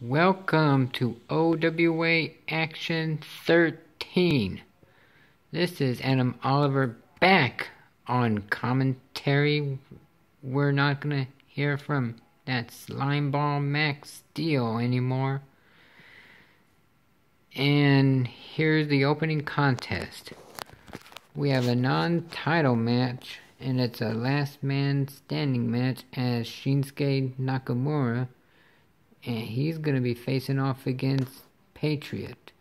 Welcome to OWA Action 13. This is Adam Oliver back on commentary. We're not going to hear from that slimeball Max Steel anymore. And here's the opening contest. We have a non-title match, and it's a last man standing match as Shinsuke Nakamura. And he's going to be facing off against Patriot.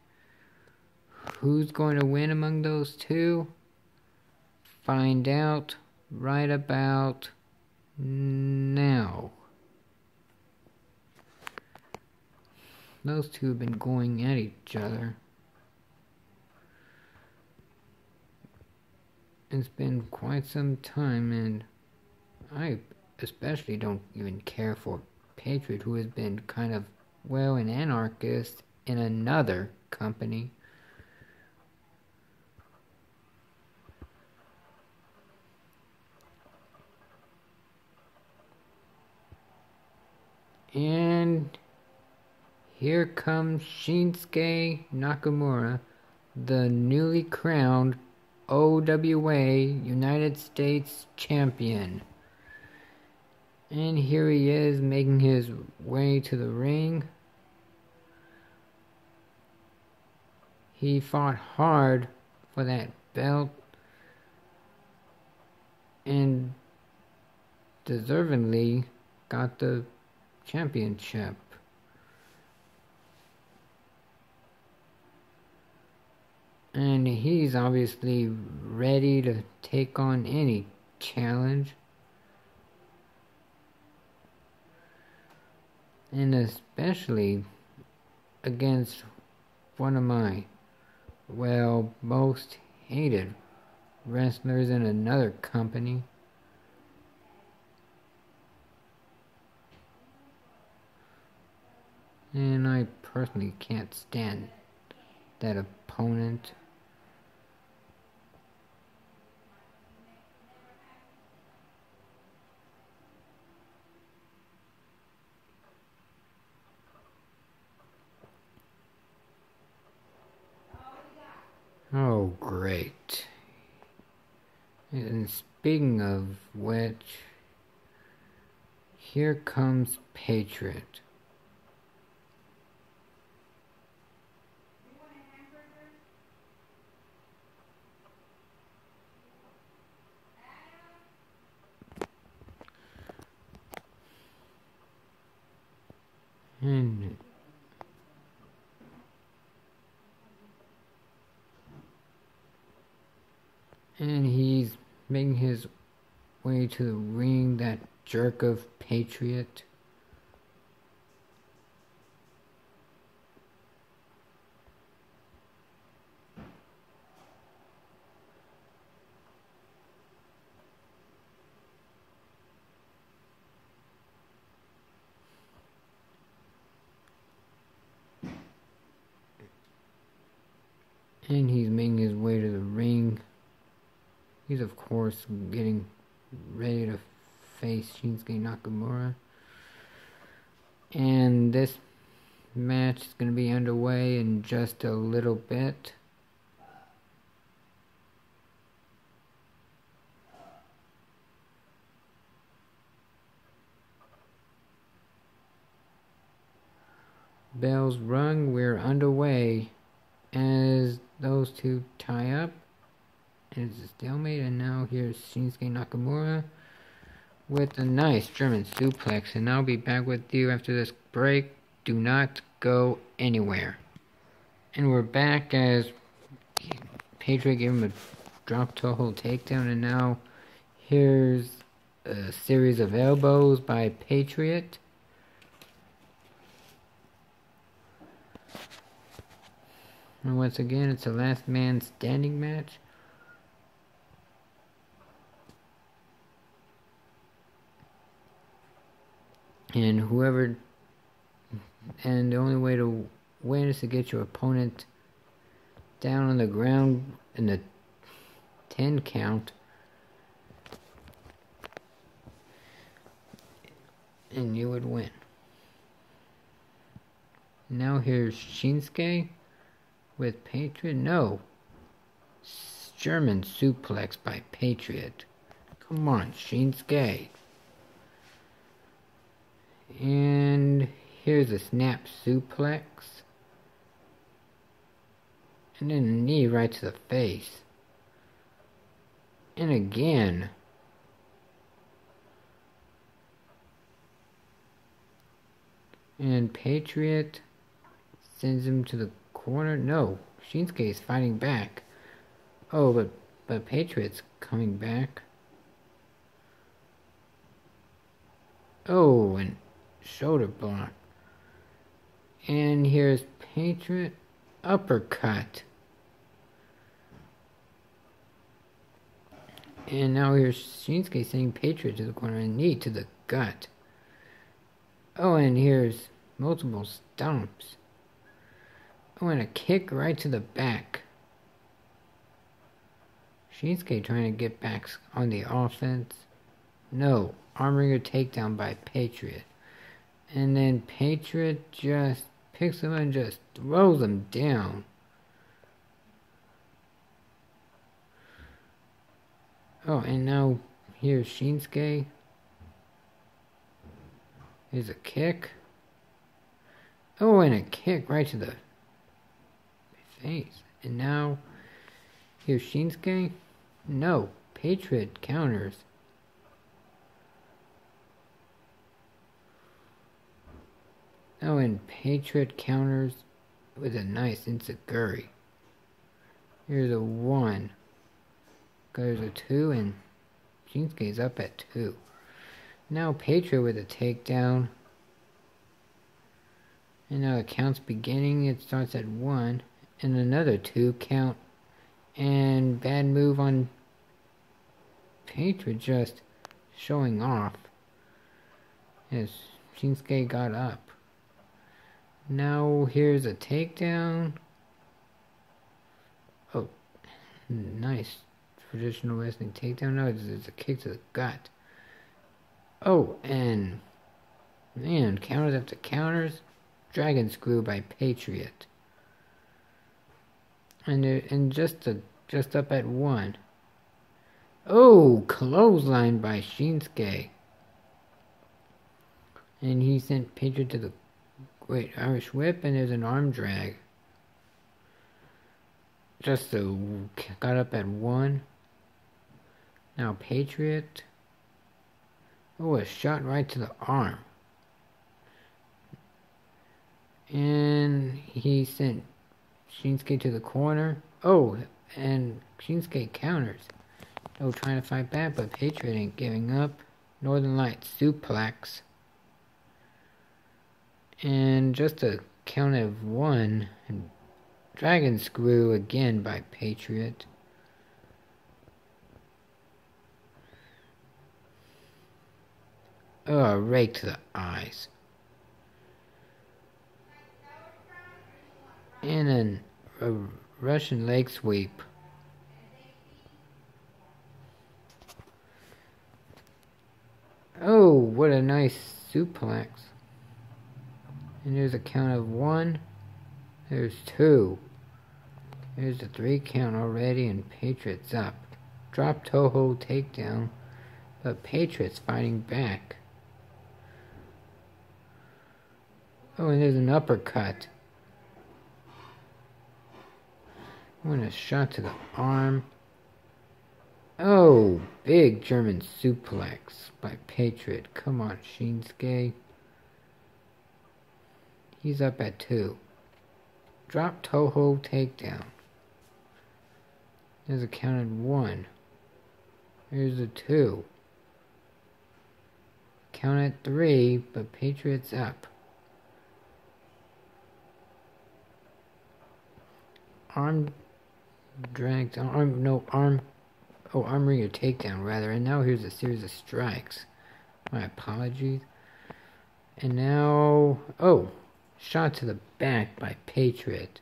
Who's going to win among those two? Find out right about now. Those two have been going at each other. It's been quite some time, and I especially don't even care for Patriot, who has been kind of, well, an anarchist in another company. And here comes Shinsuke Nakamura, the newly crowned OWA United States Champion. And here he is, making his way to the ring. He fought hard for that belt, and deservedly got the championship. And he's obviously ready to take on any challenge. And especially against one of my, well, most hated wrestlers in another company. And I personally can't stand that opponent. Oh, great. And speaking of which, here comes Patriot. And he's making his way to the ring, that jerk of Patriot. And he's making his way to the ring. He's, of course, getting ready to face Shinsuke Nakamura. And this match is going to be underway in just a little bit. Bells rung, we're underway as those two tie up. And it's a stalemate, and now here's Shinsuke Nakamura with a nice German suplex. And I'll be back with you after this break. Do not go anywhere. And we're back as Patriot gave him a drop toe hold takedown, and now here's a series of elbows by Patriot. And once again, it's a last man standing match. And the only way to win is to get your opponent down on the ground in the 10 count. And you would win. Now here's Shinsuke with Patriot. No. German suplex by Patriot. Come on, Shinsuke. And here's a snap suplex. And then a knee right to the face. And again. And Patriot sends him to the corner. No, Shinsuke is fighting back. Oh, but Patriot's coming back. Oh, and shoulder block. And here's Patriot uppercut. And now here's Shinsuke sending Patriot to the corner and knee to the gut. Oh, and here's multiple stomps. Oh, and a kick right to the back. Shinsuke trying to get back on the offense. No, armringer takedown by Patriot. And then Patriot just picks him and just throws him down. Oh, and now here's Shinsuke. Here's a kick. Oh, and a kick right to the face. And now here's Shinsuke. No, Patriot counters. Oh, and Patriot counters with a nice enziguri. Here's a 1. There's a 2, and Shinsuke's up at 2. Now Patriot with a takedown. And now the count's beginning. It starts at 1. And another 2 count. And bad move on Patriot, just showing off as Shinsuke got up. Now here's a takedown. Oh, nice traditional wrestling takedown. No, it's a kick to the gut. Oh, and man, counters after counters. Dragon screw by Patriot. And just up at 1. Oh, clothesline by Shinsuke. And he sent Patriot to the Great Irish Whip, and there's an arm drag. Got up at 1. Now Patriot. Oh, a shot right to the arm. And he sent Shinsuke to the corner. Oh, and Shinsuke counters. Oh, trying to fight back, but Patriot ain't giving up. Northern Lights suplex. And just a count of 1. And Dragon screw again by Patriot. Oh, a rake to the eyes. And then a Russian leg sweep. Oh, what a nice suplex. And there's a count of 1. There's 2. There's a 3 count already, and Patriot's up. Drop toe hold takedown, but Patriot's fighting back. Oh, and there's an uppercut. And a shot to the arm. Oh, big German suplex by Patriot. Come on, Shinsuke. He's up at 2. Drop toe hold takedown. There's a count of 1. There's a 2. Count at 3, but Patriot's up. Arm dragged, arm ringer takedown rather, and now here's a series of strikes. My apologies. And now, oh, shot to the back by Patriot.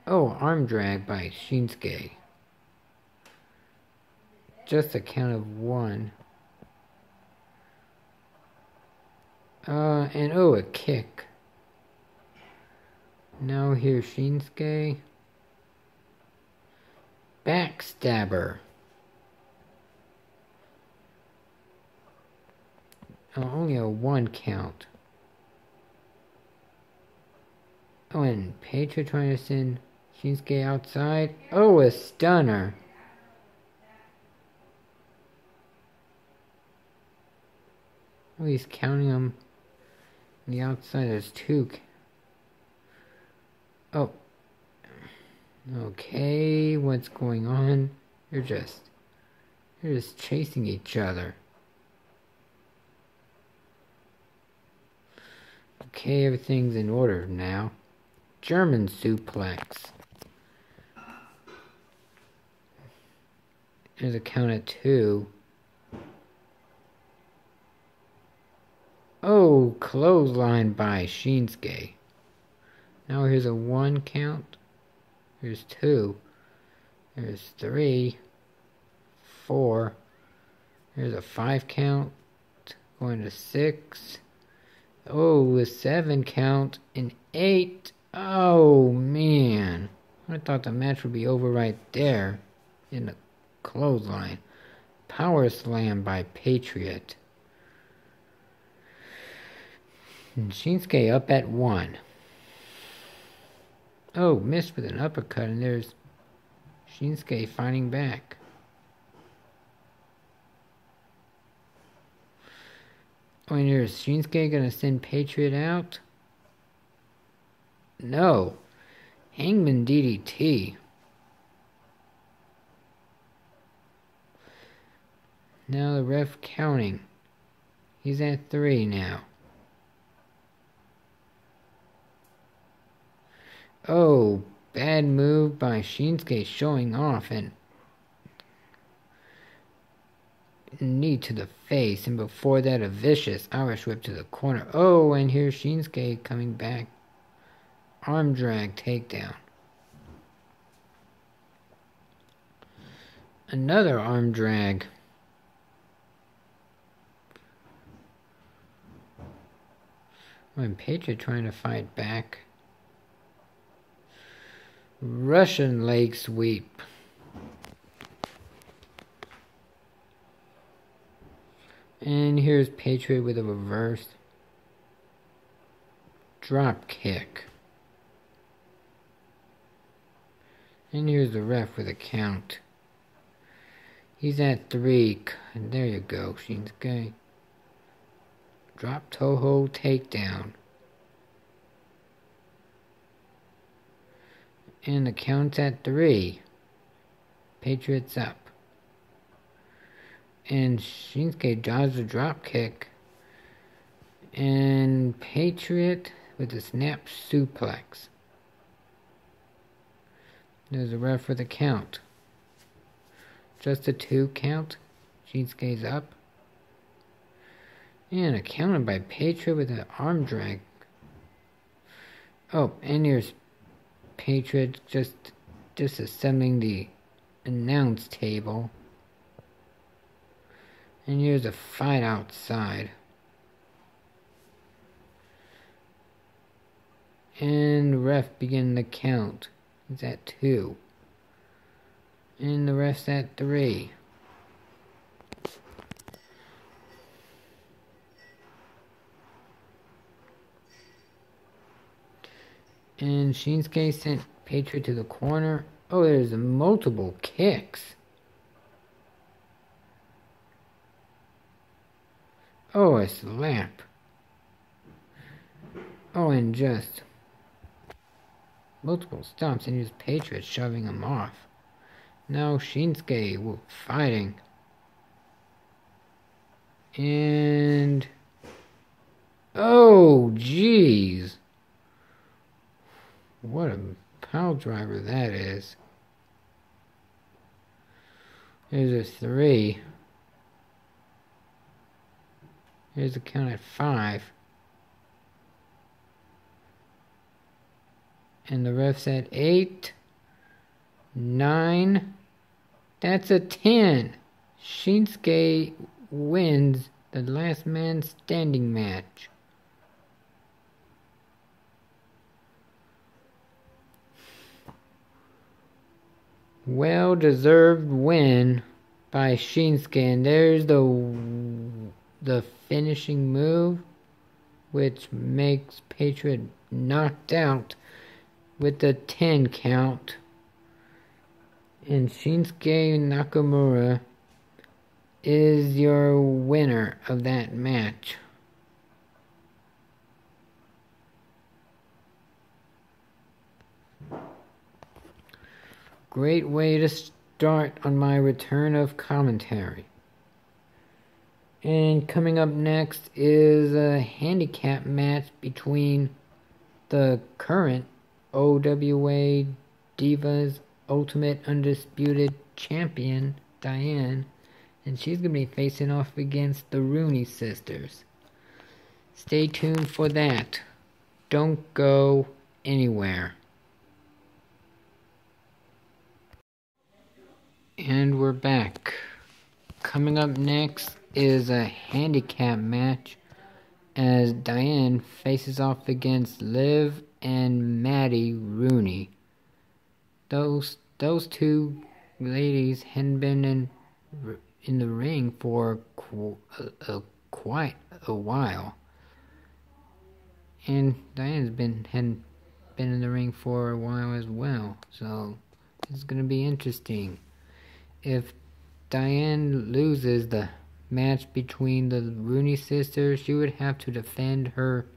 Oh, arm drag by Shinsuke. Just a count of 1. And oh, a kick. Now here's Shinsuke. Backstabber. Oh, only a 1 count. Oh, and Patriot trying to send Shinsuke outside. Oh, a stunner. Oh, he's counting them. On the outside, there's 2. Oh. Okay, what's going on? You're just chasing each other. Okay, everything's in order now. German suplex. There's a count at 2. Oh, clothesline by Shinsuke. Now here's a 1 count. Here's 2. There's 3. 4. Here's a 5 count. Going to 6. Oh, a 7 count. And 8. Oh, man. I thought the match would be over right there. In the clothesline. Power slam by Patriot. And Shinsuke up at 1. Oh, missed with an uppercut, and there's Shinsuke fighting back. Oh, and here's Shinsuke gonna send Patriot out? No. Hangman DDT. Now the ref counting. He's at 3 now. Oh, bad move by Shinsuke, showing off, and knee to the face, and before that a vicious Irish whip to the corner. Oh, and here's Shinsuke coming back. Arm drag takedown. Another arm drag. When Patriot trying to fight back. Russian leg sweep. And here's Patriot with a reverse drop kick. And here's the ref with a count. He's at 3. And there you go, Shinsuke. Drop toe hold takedown. And the count's at 3. Patriot's up. And Shinsuke dodges a drop kick. And Patriot with a snap suplex. There's a ref for the count. Just a 2 count. Shinsuke's up. And a counter by Patriot with an arm drag. Oh, and here's Patriot just disassembling the announce table. And here's a fight outside. And the ref begin the count. He's at 2. And the ref's at 3. And Shinsuke sent Patriot to the corner. Oh, there's multiple kicks. Oh, a slap. Oh, and just multiple stomps, and here's Patriot shoving him off. Now Shinsuke fighting. And oh, jeez. What a pile driver that is. There's a 3. Here's the count at 5. And the ref's at 8. 9. That's a 10. Shinsuke wins the last man standing match. well-deserved win by Shinsuke, and there's the finishing move, which makes Patriot knocked out with the 10 count. And Shinsuke Nakamura is your winner of that match. Great way to start on my return of commentary. And coming up next is a handicap match between the current OWA Divas Ultimate Undisputed Champion, Diane, and she's going to be facing off against the Rooney Sisters. Stay tuned for that. Don't go anywhere. And we're back. Coming up next is a handicap match as Diane faces off against Liv and Maddie Rooney. Those two ladies hadn't been in the ring for quite a while, and Diane's hadn't been in the ring for a while as well. So it's gonna be interesting. If Diane loses the match between the Rooney sisters, she would have to defend her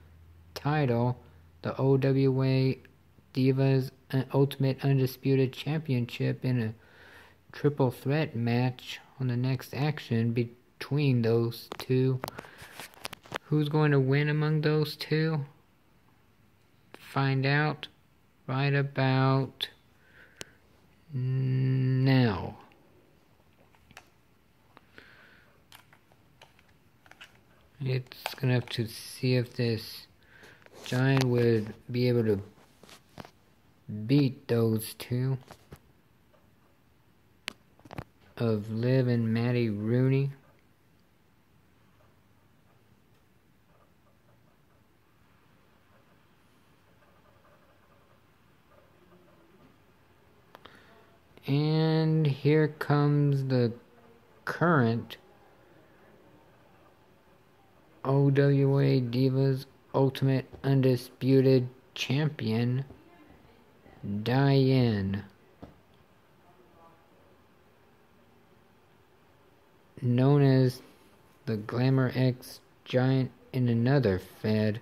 title, the OWA Divas Ultimate Undisputed Championship, in a triple threat match on the next action between those two. Who's going to win among those two? Find out right about now. It's gonna have to see if this Giant would be able to beat those two of Liv and Maddie Rooney. And here comes the current OWA Divas Ultimate Undisputed Champion, Diane. Known as the Glamour X Giant in another fed.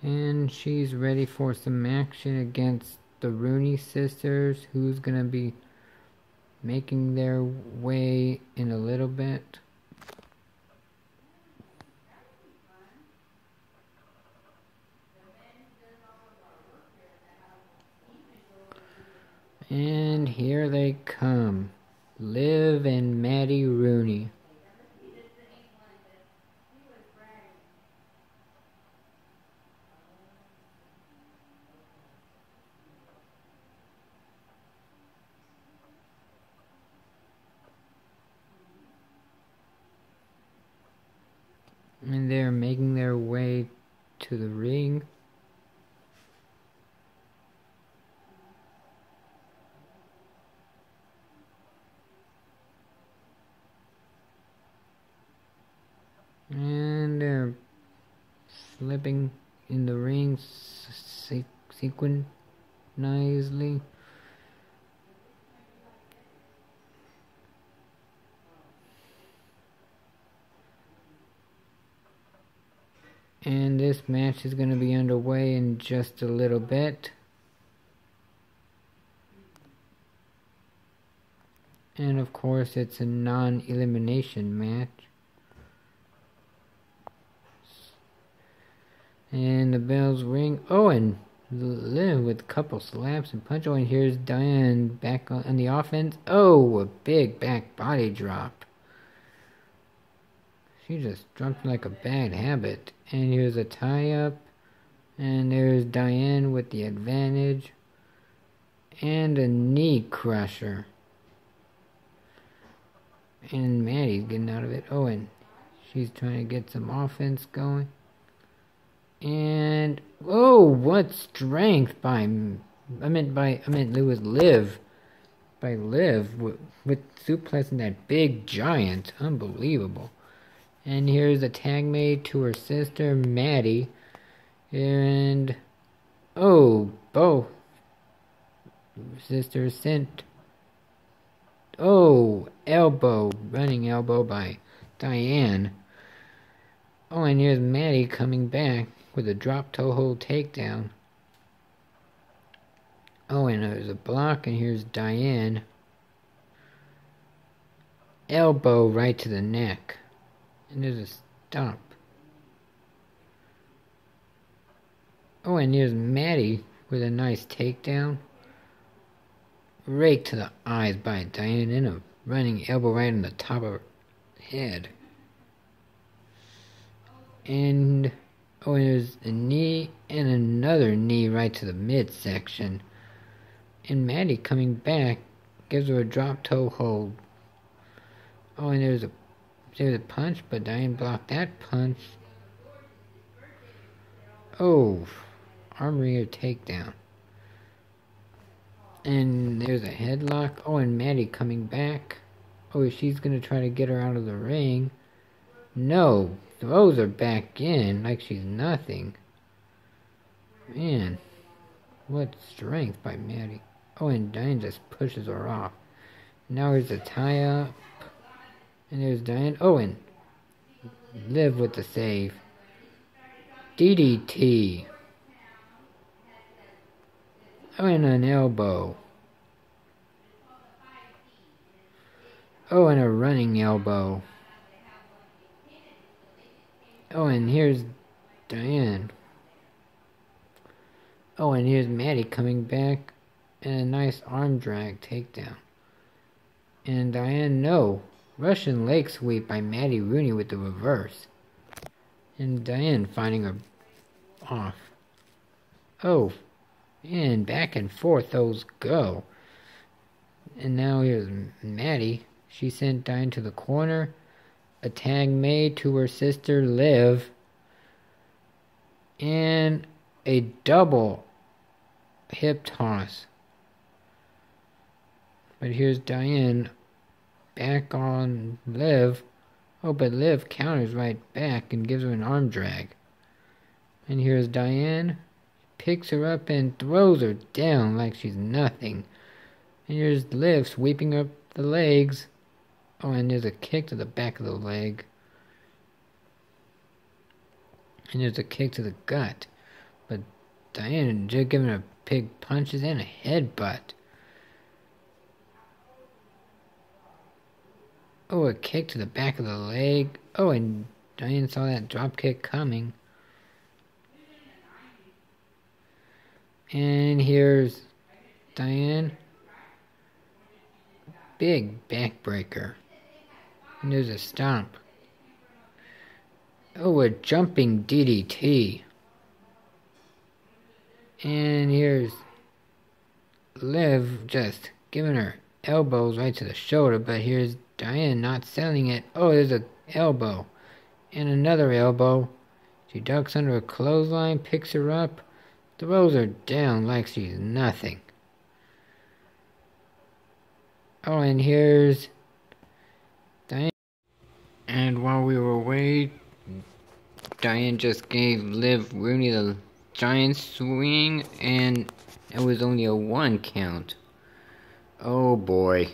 And she's ready for some action against the Rooney sisters, who's gonna be making their way in a little bit. And here they come, Liv and Maddie Rooney. And they're making their way to the ring. And they're slipping in the ring synchronously. And this match is going to be underway in just a little bit. And of course, it's a non-elimination match. And the bells ring. Oh, and Liv with a couple slaps and punch. Oh, and here's Diane back on the offense. Oh, a big back body drop. She just dropped like a bad habit. And here's a tie-up. And there's Diane with the advantage. And a knee crusher. And Maddie's getting out of it. Oh, and she's trying to get some offense going. And oh, what strength by I meant it was Liv. By Liv with suplexing that big giant. Unbelievable. And here's a tag made to her sister Maddie. And oh, both sisters sent. Oh, elbow, running elbow by Diane. Oh, and here's Maddie coming back with a drop toe hold takedown. Oh, and there's a block, and here's Diane. Elbow right to the neck. And there's a stop. Oh, and here's Maddie with a nice takedown. Rake to the eyes by Diane, and a running elbow right on the top of her head. And oh, and there's a knee and another knee right to the midsection. And Maddie coming back gives her a drop toe hold. Oh, and there's a punch, but Diane blocked that punch. Oh, arm wringer takedown. And there's a headlock. Oh, and Maddie coming back. Oh, she's gonna try to get her out of the ring. No, throws her back in like she's nothing. Man, what strength by Maddie. Oh, and Diane just pushes her off. Now here's a tie-up. And there's Diane. Oh, and Liv with the save. DDT. Oh, and an elbow. Oh, and a running elbow. Oh, and here's Diane. Oh, and here's Maddie coming back. And a nice arm drag takedown. And Diane, no. Russian leg sweep by Maddie Rooney with the reverse. And Diane finding her off. Oh. And back and forth those go. And now here's Maddie. She sent Diane to the corner. A tag made to her sister Liv. And a double hip toss. But here's Diane back on Liv. Oh, but Liv counters right back and gives her an arm drag. And here's Diane. Picks her up and throws her down like she's nothing. And here's Liv sweeping up the legs. Oh, and there's a kick to the back of the leg. And there's a kick to the gut. But Diane just giving her big punches and a headbutt. Oh, a kick to the back of the leg. Oh, and Diane saw that drop kick coming. And here's Diane. Big backbreaker. And there's a stomp. Oh, a jumping DDT. And here's Liv just giving her elbows right to the shoulder, but here's Diane not selling it. Oh, there's an elbow. And another elbow. She ducks under a clothesline, picks her up, throws her down like she's nothing. Oh, and here's Diane. And while we were away, Diane just gave Liv Rooney the giant swing, and it was only a 1 count. Oh boy.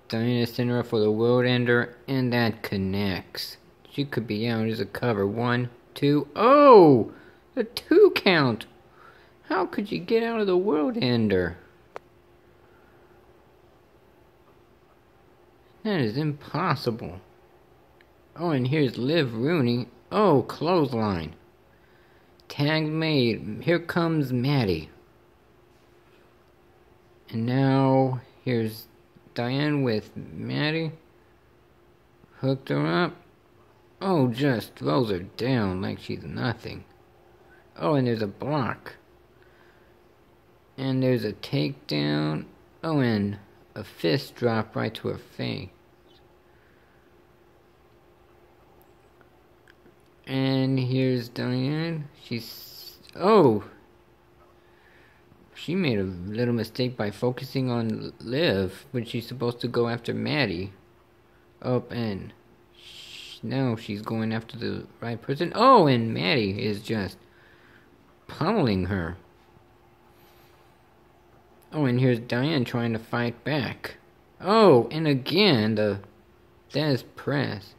Diane is sending her for the world ender, and that connects. She could be out as a cover. 1, 2. Oh! A 2 count! How could you get out of the world ender? That is impossible. Oh, and here's Liv Rooney. Oh, clothesline. Tag made. Here comes Maddie. And now here's Diane with Maddie. Hooked her up. Oh, just throws her down like she's nothing. Oh, and there's a block. And there's a takedown. Oh, and a fist drop right to her face. And here's Diane. Oh! She made a little mistake by focusing on Liv when she's supposed to go after Maddie. Up and now she's going after the right person. Oh, and Maddie is just pummeling her. Oh, and here's Diane trying to fight back. Oh, and again the Des press.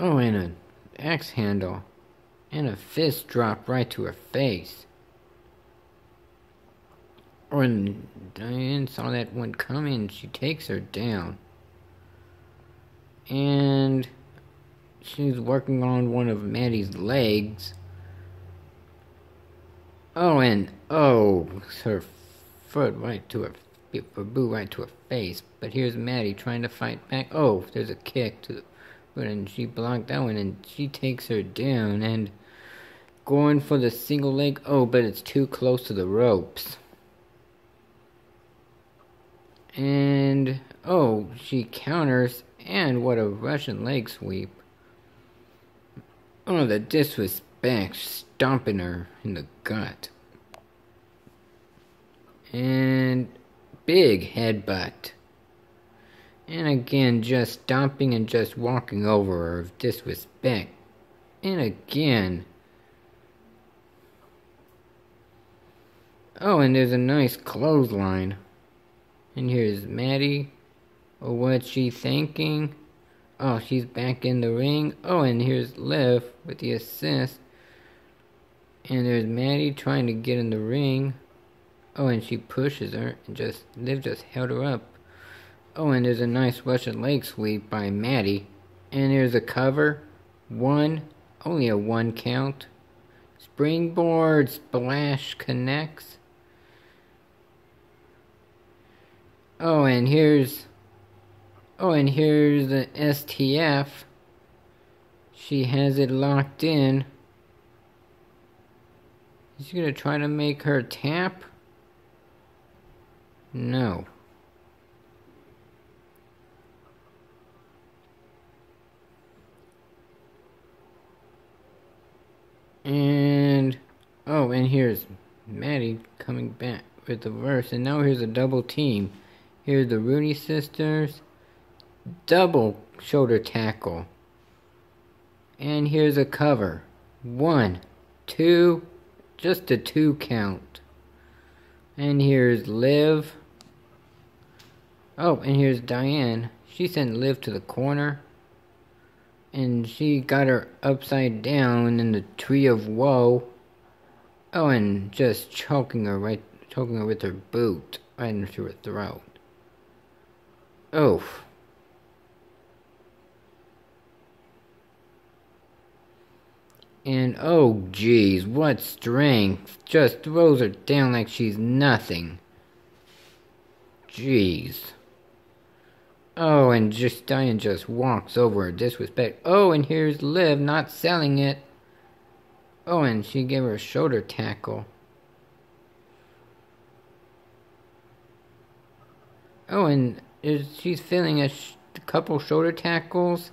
Oh, and an axe handle. And a fist drop right to her face. Oh, and Diane saw that one coming. She takes her down. And she's working on one of Maddie's legs. Oh, and her foot right to her boot right to her face. But here's Maddie trying to fight back. Oh, there's a kick to the foot, and she blocked that one, and she takes her down and going for the single leg. Oh, but it's too close to the ropes. And oh, she counters, and what a Russian leg sweep. Oh, the disrespect, stomping her in the gut. And big headbutt. And again, just stomping and just walking over her of disrespect. And again. Oh, and there's a nice clothesline. And here's Maddie. Oh, what's she thinking? Oh, she's back in the ring. Oh, and here's Liv with the assist. And there's Maddie trying to get in the ring. Oh, and she pushes her. And Liv just held her up. Oh, and there's a nice Russian leg sweep by Maddie. And there's a cover. Only a 1 count. Springboard splash connects. Oh, and here's the STF. She has it locked in. Is she gonna try to make her tap? No. And here's Maddie coming back with the verse, and now here's a double team. Here's the Rooney sisters, double shoulder tackle, and here's a cover. 1, 2, just a 2 count. And here's Liv. Oh, and here's Diane. She sent Liv to the corner. And she got her upside down in the tree of woe. Oh, and just choking her with her boot right into her throat. Oof. And oh geez, what strength. Just throws her down like she's nothing. Jeez. Oh, and Diane just walks over her disrespect. Oh, and here's Liv not selling it. Oh, and she gave her a shoulder tackle. Oh, and she's feeling a couple shoulder tackles.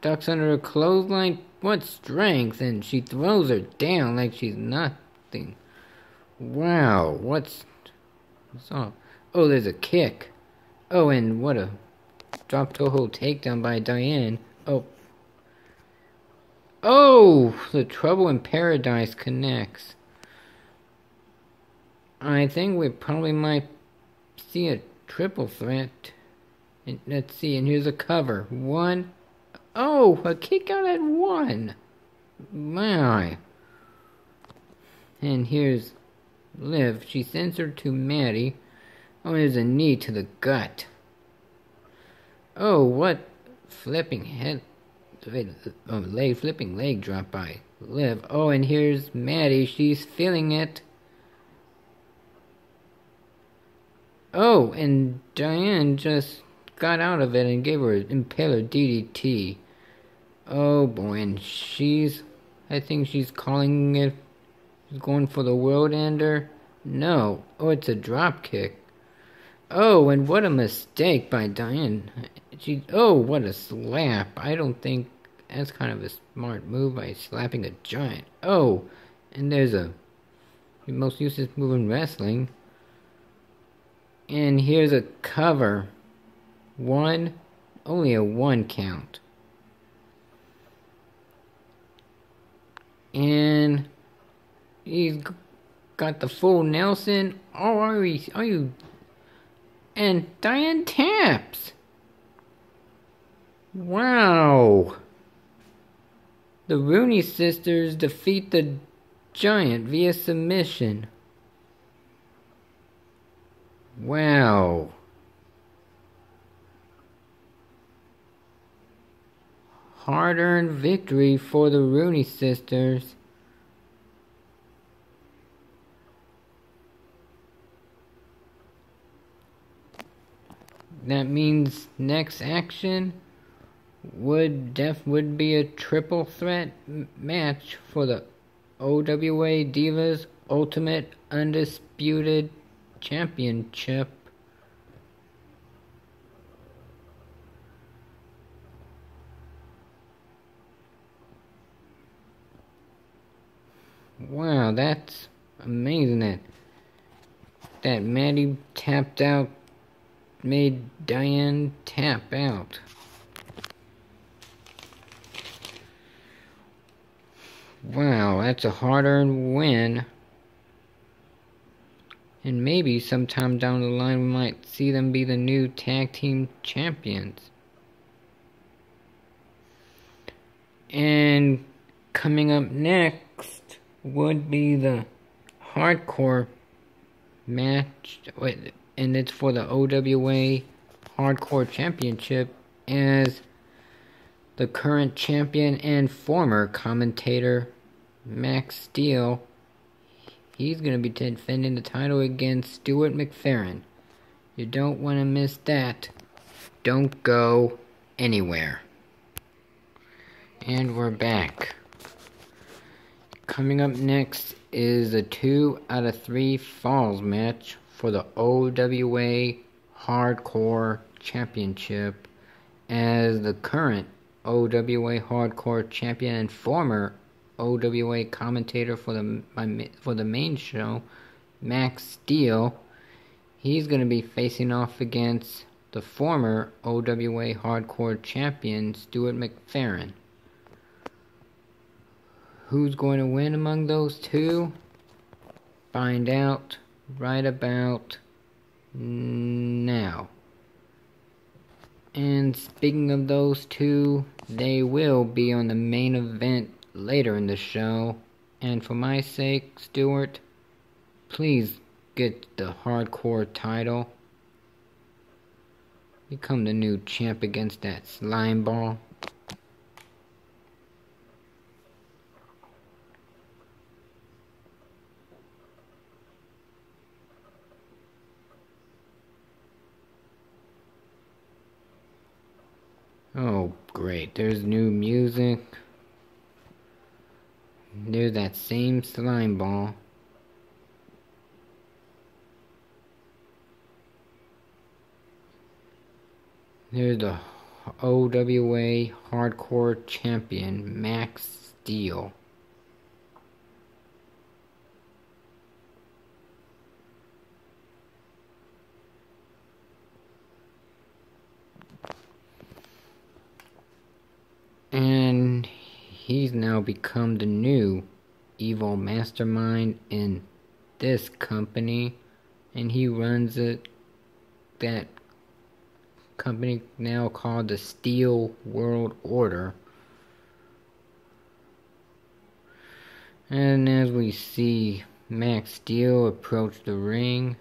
Ducks under a clothesline. What strength. And she throws her down like she's nothing. Wow, what's up? Oh, there's a kick. Oh, and what a drop toe hold takedown by Diane. Oh, the Trouble in Paradise connects. I think we probably might see a triple threat. And let's see, and here's a cover. 1. Oh, a kick out at 1. My. And here's Liv. She sends her to Maddie. Oh, there's a knee to the gut. Oh, what flipping head. flipping leg drop by Liv. Oh, and here's Maddie. She's feeling it. Oh, and Diane just got out of it and gave her an impaler DDT. Oh boy, and I think she's calling it, going for the world ender. No, oh, it's a drop kick. Oh, and what a mistake by Diane. Oh, what a slap. I don't think that's kind of a smart move by slapping a giant. Oh, and there's the most useless move in wrestling. And here's a cover. Only a 1 count. And he's got the full Nelson. Oh, are you? And Diane taps. Wow. The Rooney sisters defeat the giant via submission. Wow. Hard-earned victory for the Rooney sisters. That means next action would be a triple threat match for the OWA Divas Ultimate Undisputed Championship. Wow, that's amazing that Maddie tapped out, made Diane tap out. Wow, that's a hard-earned win. And maybe sometime down the line we might see them be the new tag team champions. And coming up next would be the hardcore match, and it's for the OWA Hardcore Championship, as the current champion and former commentator Max Steel, he's going to be defending the title against Stuart McFerrin. You don't want to miss that. Don't go anywhere. And we're back. Coming up next is a 2 out of 3 falls match for the OWA Hardcore Championship, as the current OWA Hardcore Champion and former OWA commentator for the main show, Max Steel, he's going to be facing off against the former OWA Hardcore Champion, Stuart McFerrin. Who's going to win among those two? Find out right about now. And speaking of those two, they will be on the main event later in the show. And for my sake, Stuart, please get the hardcore title. Become the new champ against that slime ball. Oh, great. There's new music. There's that same slime ball. There's the OWA Hardcore Champion, Max Steel. And he's now become the new evil mastermind in this company, and he runs that company now called the Steel World Order. And as we see Max Steel approach the ring,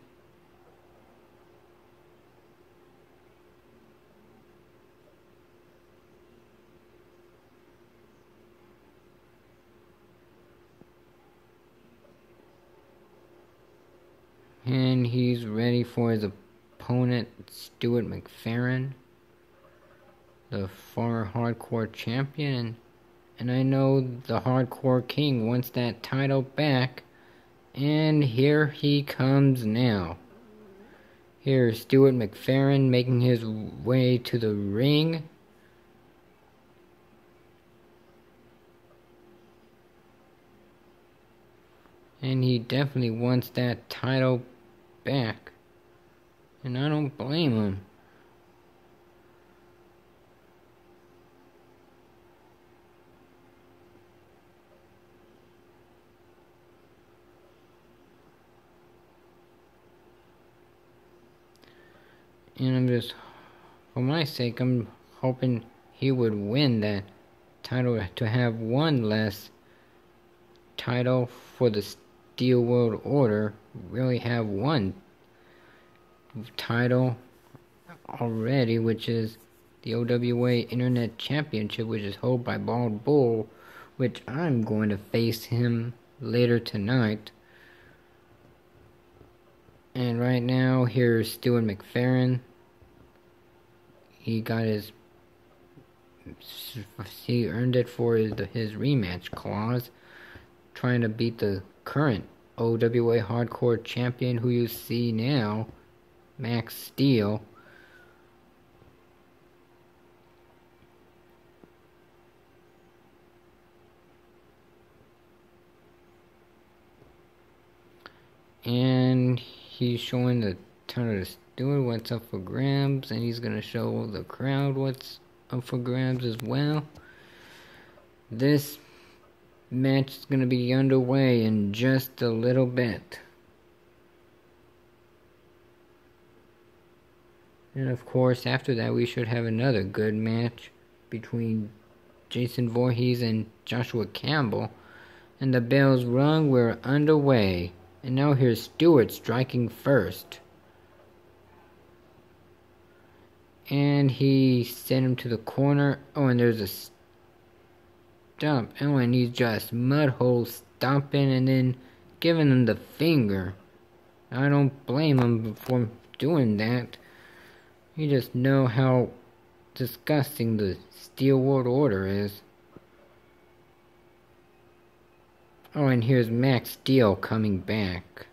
And he's ready for his opponent, Stuart McFerrin, the former Hardcore Champion. And I know the Hardcore King wants that title back. And here he comes now. Here's Stuart McFerrin making his way to the ring. And he definitely wants that title back. And I don't blame him. And I'm just, for my sake, I'm hoping he would win that title to have one less title for the Steel World Order. Really have one title already, which is the OWA Internet Championship, which is held by Bald Bull, which I'm going to face him later tonight. And right now, here's Stuart McFerrin. He earned it for his rematch clause, trying to beat the current OWA Hardcore Champion, who you see now, Max Steel. And he's showing the ton of Stewart what's up for grabs, and he's gonna show the crowd what's up for grabs as well. This match is gonna be underway in just a little bit. And of course, after that, we should have another good match between Jason Voorhees and Joshua Campbell. And the bell's rung, we're underway. And now here's Stewart striking first. And he sent him to the corner. Oh, and there's a stomp. Oh, and he's just mudhole stomping and then giving him the finger. I don't blame him for doing that. You just know how disgusting the Steel World Order is. Oh, and here's Max Steel coming back.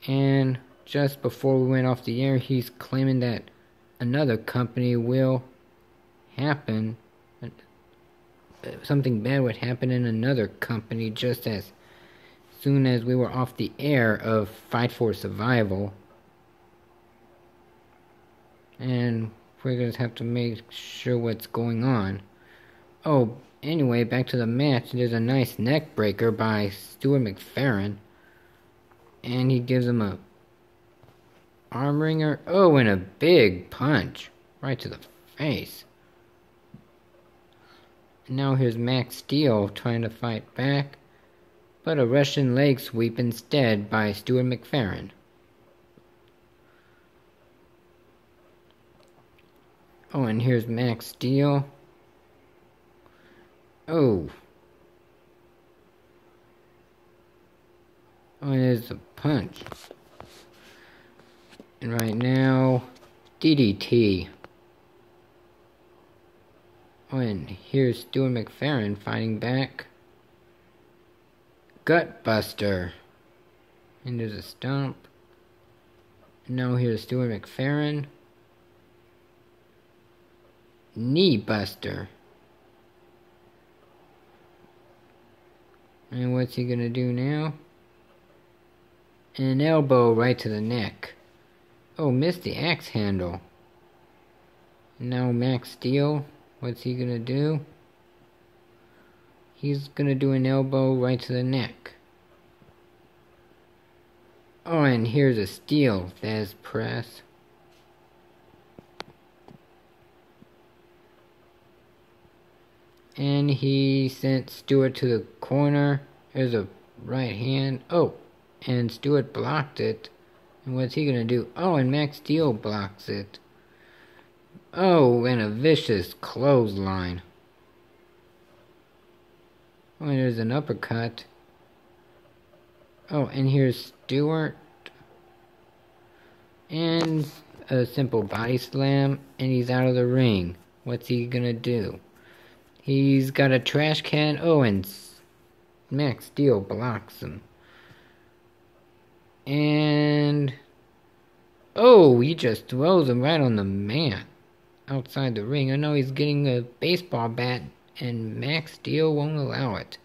And just before we went off the air, he's claiming that another company will happen. Something bad would happen in another company just as soon as we were off the air of Fight for Survival. And we're going to have to make sure what's going on. Oh, anyway, back to the match. There's a nice neck breaker by Stuart McFerrin. And he gives him a arm wringer. Oh, and a big punch right to the face. And now here's Max Steel trying to fight back, but a Russian leg sweep instead by Stuart McFerrin. Oh, and here's Max Steel. Oh. Oh, and there's a punch. And right now, DDT. Oh, and here's Stuart McFerrin fighting back. Gutbuster. And there's a stomp. And now here's Stuart McFerrin. Knee buster. And what's he gonna do now? An elbow right to the neck. Oh, missed the axe handle. Now Max Steel, what's he gonna do? He's gonna do an elbow right to the neck. Oh, and here's a Steel Thesz press. And he sent Stewart to the corner. There's a right hand. Oh, and Stewart blocked it. And what's he gonna do? Oh, and Max Steel blocks it. Oh, and a vicious clothesline. Oh, and there's an uppercut. Oh, and here's Stewart. And a simple body slam, and he's out of the ring. What's he gonna do? He's got a trash can. Oh, and Max Steel blocks him. And oh, he just throws him right on the mat outside the ring. I know he's getting a baseball bat, and Max Steel won't allow it.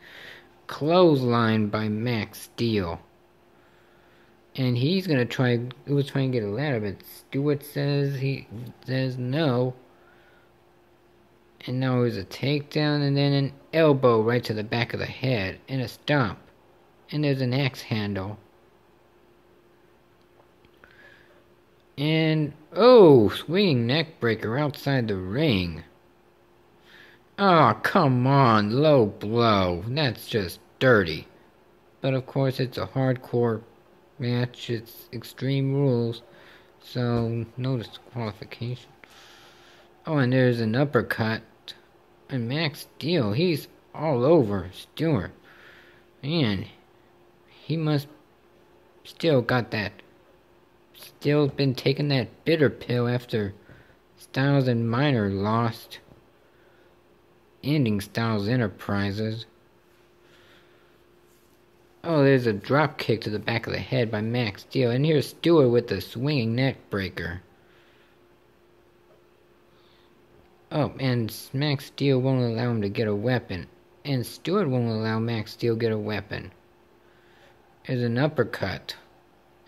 Clothesline by Max Steel. And he's gonna try. He was trying to get a ladder, but Stewart says no. And now it was a takedown, and then an elbow right to the back of the head, and a stomp. And there's an axe handle. And, oh, swinging neck breaker outside the ring. Oh, come on, low blow. That's just dirty. But of course, it's a hardcore match. It's Extreme Rules. So, no disqualification. Oh, and there's an uppercut. And Max Steel, he's all over Stewart. Man, he must still got that. Still been taking that bitter pill after Styles and Minor lost. Ending Styles Enterprises. Oh, there's a drop kick to the back of the head by Max Steel. And here's Stewart with the swinging neck breaker. Oh, and Max Steel won't allow him to get a weapon. And Stewart won't allow Max Steel to get a weapon. There's an uppercut.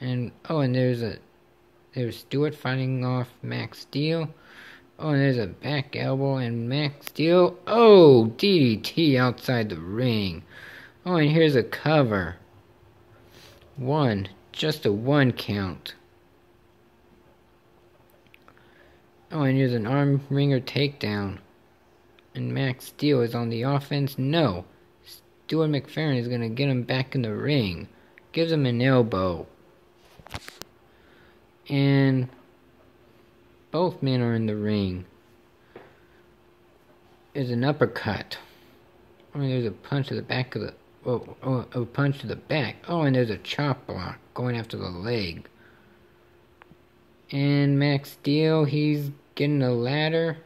And, oh, and there's Stewart fighting off Max Steel. Oh, and there's a back elbow and Max Steel. Oh, DDT outside the ring. Oh, and here's a cover. Just a 1 count. Oh, and here's an arm wringer takedown. And Max Steel is on the offense. No. Stuart McFerrin is going to get him back in the ring. Gives him an elbow. And both men are in the ring. There's an uppercut. Oh, and there's a punch to the back of the... a punch to the back. Oh, and there's a chop block going after the leg. And Max Steel, he's getting a ladder.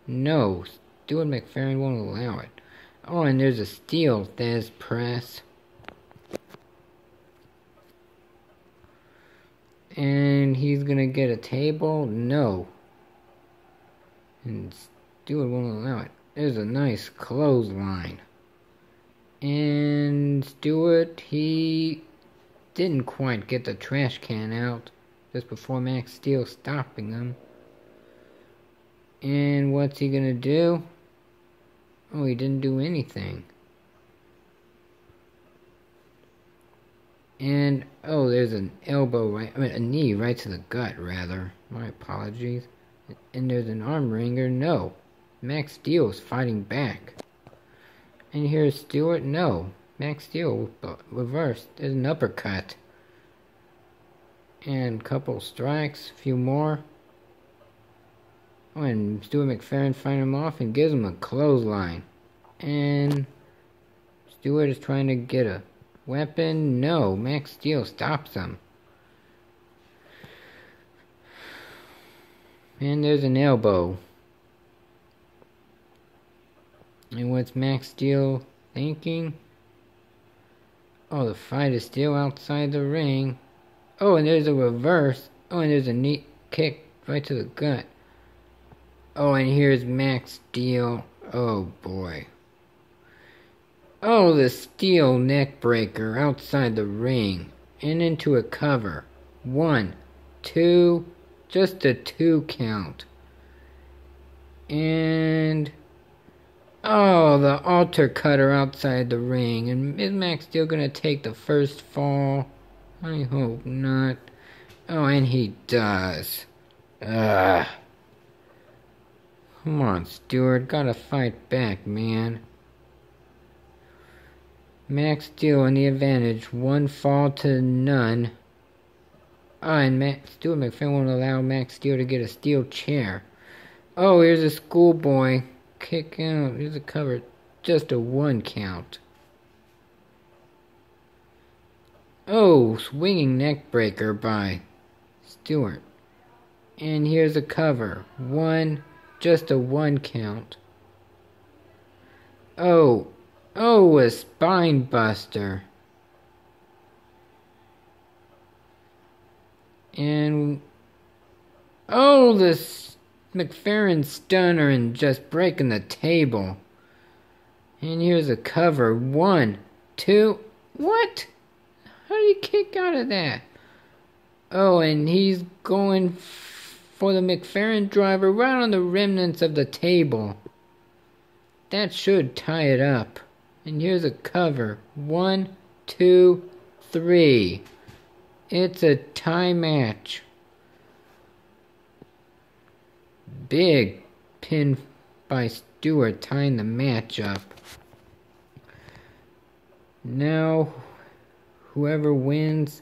No, Stuart McFerrin won't allow it. Oh, and there's a steel Thesz press. And he's gonna get a table. No. And Stuart won't allow it. There's a nice clothesline. And Stuart, he didn't quite get the trash can out just before Max Steel stopping him. And what's he gonna do? Oh, he didn't do anything. And, oh, there's an elbow a knee right to the gut, rather. My apologies. And there's an arm wringer. No. Max Steel is fighting back. And here's Stewart. No. Max Steel reversed. There's an uppercut. And a couple strikes. A few more. Oh, and Stuart McFerrin fighting him off and gives him a clothesline. And Stewart is trying to get a weapon. No. Max Steel stops him. And there's an elbow. And what's Max Steel thinking? Oh, the fight is still outside the ring. Oh, and there's a reverse. Oh, and there's a knee kick right to the gut. Oh, and here's Max Steel. Oh, boy. Oh, the steel neck breaker outside the ring. And into a cover. 1, 2, just a 2 count. And... oh, the altar cutter outside the ring. And is Max Steel gonna take the first fall? I hope not. Oh, and he does. Ugh. Come on, Stewart. Gotta fight back, man. Max Steel in the advantage. 1 fall to none. Oh, and Stuart McFerrin won't allow Max Steel to get a steel chair. Oh, here's a schoolboy. Kick out. Here's a cover. just a 1 count. Oh, swinging neck breaker by Stewart. And here's a cover. 1, just a 1 count. Oh, a spine buster. And oh, this McFerrin stunner and just breaking the table. And here's a cover. 1, 2, what? How did he kick out of that? Oh, and he's going for the McFerrin driver right on the remnants of the table. That should tie it up. And here's a cover. 1, 2, 3. It's a tie match. Big pin by Stewart tying the match up. Now, whoever wins,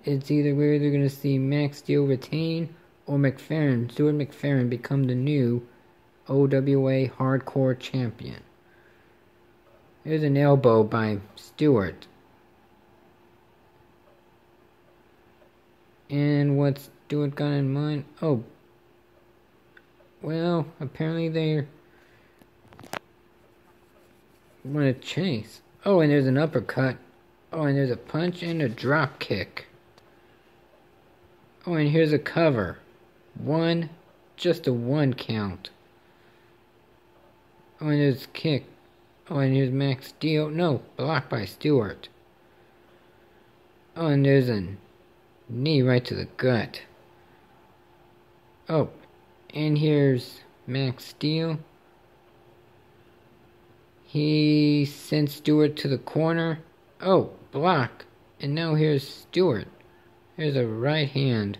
we're either going to see Max Steel retain or Stuart McFerrin become the new OWA Hardcore Champion. There's an elbow by Stewart. And what's Stewart got in mind? Oh, well, apparently they're want to chase. Oh, and there's an uppercut. Oh, and there's a punch and a drop kick. Oh, and here's a cover. 1, just a 1 count. Oh, and there's a kick. Oh, and here's Max Steel. No, blocked by Stewart. Oh, and there's a knee right to the gut. Oh, and here's Max Steel. He sent Stewart to the corner. Oh, block. And now here's Stewart. There's a right hand.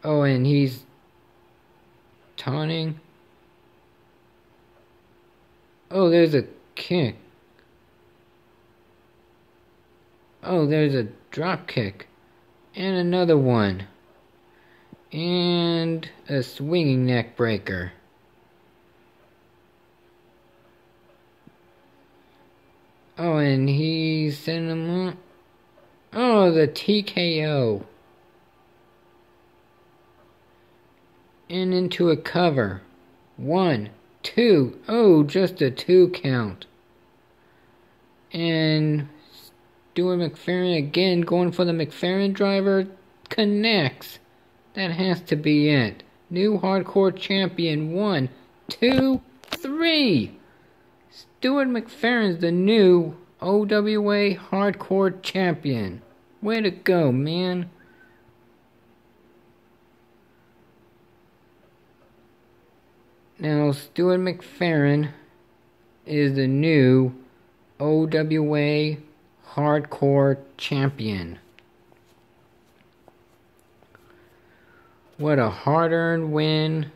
Oh, and he's taunting. Oh, there's a kick. Oh, there's a drop kick. And another one. And a swinging neck breaker. Oh, and he's sending him up. Oh, the TKO. And into a cover. 1, 2. Oh, just a 2 count. And Stuart McFerrin again going for the McFerrin driver. Connects. That has to be it. New Hardcore Champion. 1, 2, 3. Stuart McFerrin's the new OWA Hardcore Champion. Way to go, man. Now, Stuart McFerrin is the new OWA Hardcore Champion. What a hard-earned win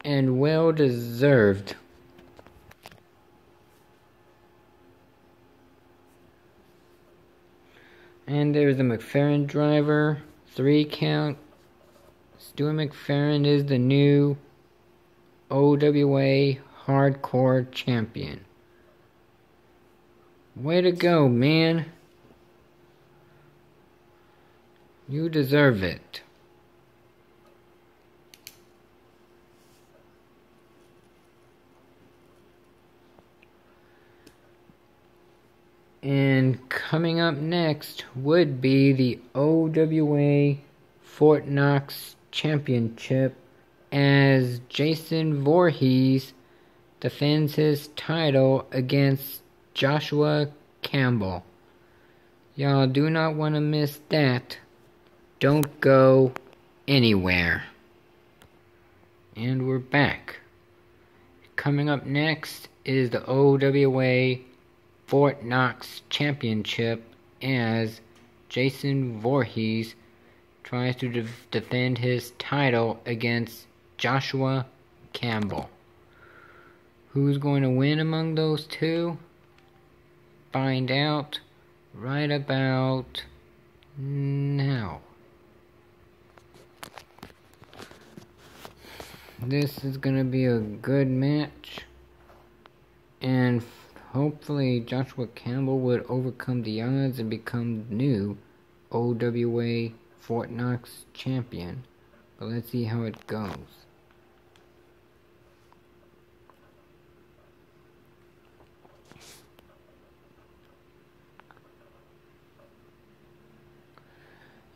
and well-deserved. And there's the McFerrin driver, 3 count. Stuart McFerrin is the new OWA Hardcore Champion. Way to go, man. You deserve it. And coming up next would be the OWA Fort Knox Championship as Jason Voorhees defends his title against Joshua Campbell. Y'all do not want to miss that. Don't go anywhere. And we're back. Coming up next is the OWA Fort Knox Championship as Jason Voorhees tries to defend his title against Joshua Campbell. Who's going to win among those two? Find out right about now. This is going to be a good match. And hopefully Joshua Campbell would overcome the odds and become new OWA Fort Knox champion. But let's see how it goes.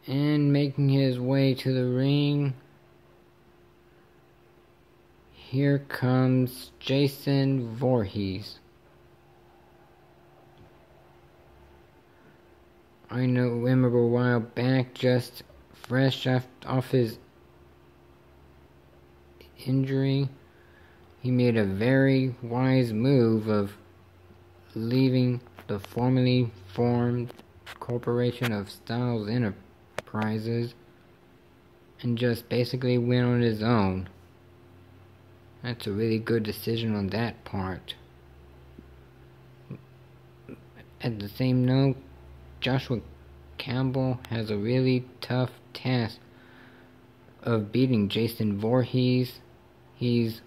And making his way to the ring, here comes Jason Voorhees. I remember a while back, just fresh off his injury, he made a very wise move of leaving the formerly formed Corporation of Styles Enterprises and just basically went on his own. That's a really good decision on that part. At the same note, Joshua Campbell has a really tough task of beating Jason Voorhees. He's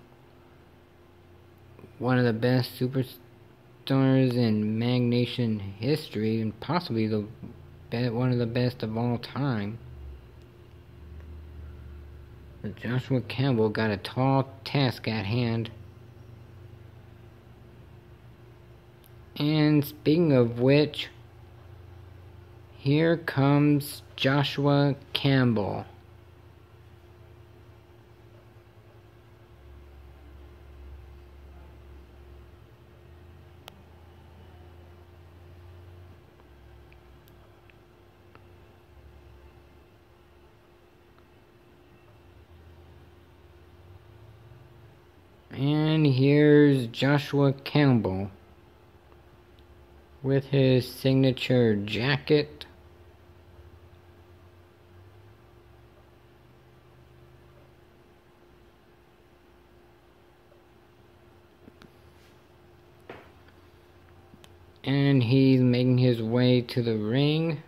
one of the best superstars in Mag Nation history, and possibly one of the best of all time. But Joshua Campbell got a tall task at hand. And speaking of which, here comes Joshua Campbell. And here's Joshua Campbell with his signature jacket. And he's making his way to the ring.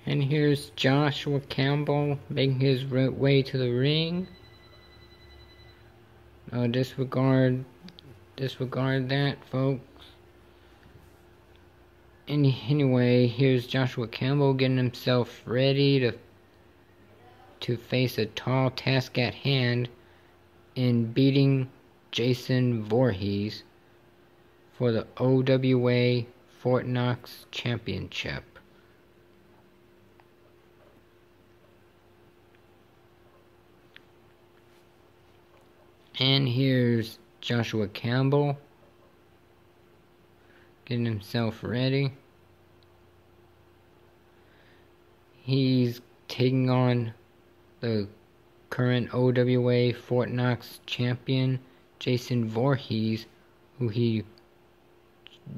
And here's Joshua Campbell making his way to the ring. Disregard that, folks. And anyway, here's Joshua Campbell getting himself ready to face a tall task at hand in beating Jason Voorhees for the OWA Fort Knox Championship. And here's Joshua Campbell getting himself ready. He's taking on the current OWA Fort Knox champion, Jason Voorhees, who he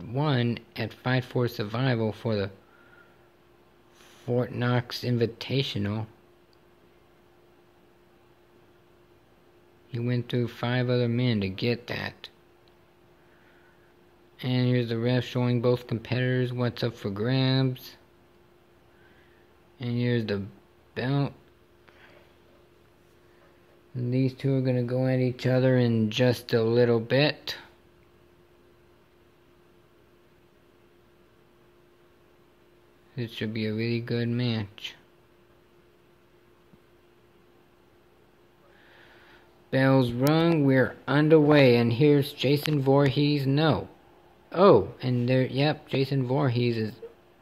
won at Fight for Survival for the Fort Knox Invitational. He went through 5 other men to get that. And here's the ref showing both competitors what's up for grabs. And here's the belt. And these two are going to go at each other in just a little bit. This should be a really good match. Bells rung, we're underway, and here's Jason Voorhees. No. Oh, and there, yep, Jason Voorhees is,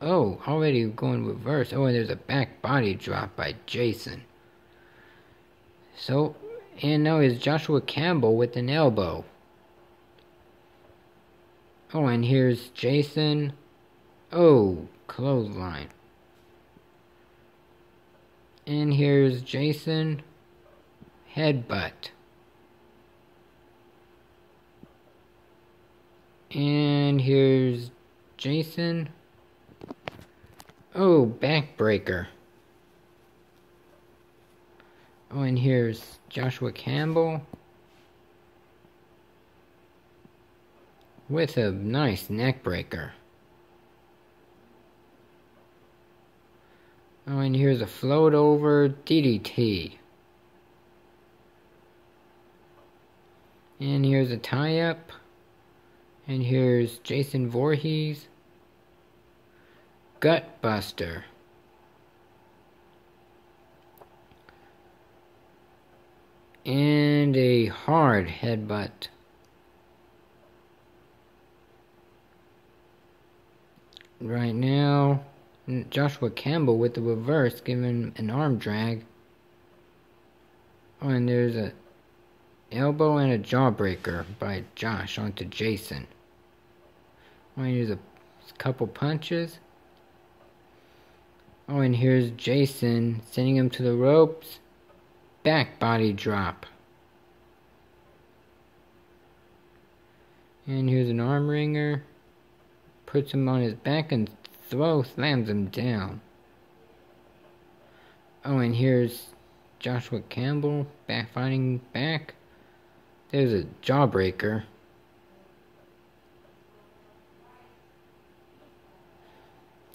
already going reverse. Oh, and there's a back body drop by Jason. So, and now is Joshua Campbell with an elbow. Oh, and here's Jason. Oh, clothesline. And here's Jason. Headbutt. And here's Jason. Oh, backbreaker. Oh, and here's Joshua Campbell. with a nice neck breaker. Oh, and here's a float over DDT. And here's a tie-up. And here's Jason Voorhees. Gut Buster. And a hard headbutt. Right now, Joshua Campbell with the reverse, giving an arm drag. Oh, and there's a elbow and a jawbreaker by Josh onto Jason. Oh, and here's a couple punches. Oh, and here's Jason sending him to the ropes. Back body drop. And here's an arm wringer. Puts him on his back and slams him down. Oh, and here's Joshua Campbell fighting back. There's a jawbreaker.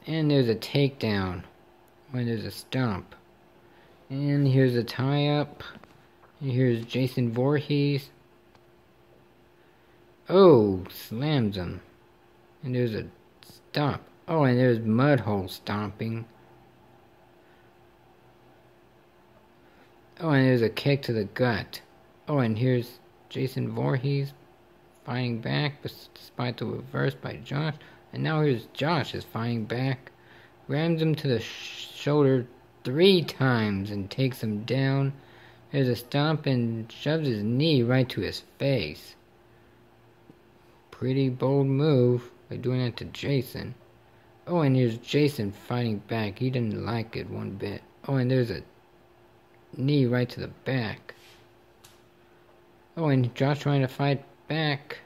And there's a takedown when there's a stomp. And here's a tie-up. And here's Jason Voorhees. Oh, slams him. And there's a stomp. Oh, and there's Mudhole stomping. Oh, and there's a kick to the gut. Oh, and here's Jason Voorhees fighting back despite the reverse by Josh. And now here's Josh is fighting back. Rams him to the shoulder 3 times and takes him down. There's a stomp and shoves his knee right to his face. Pretty bold move by doing that to Jason. Oh, and here's Jason fighting back. He didn't like it one bit. Oh, and there's a knee right to the back. Oh, and Josh trying to fight back.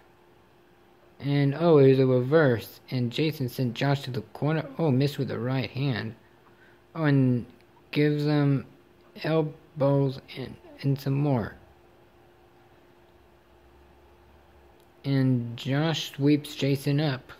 And oh, here's a reverse. And Jason sent Josh to the corner. Oh, missed with the right hand. Oh, and gives him elbows and some more. And Josh sweeps Jason up.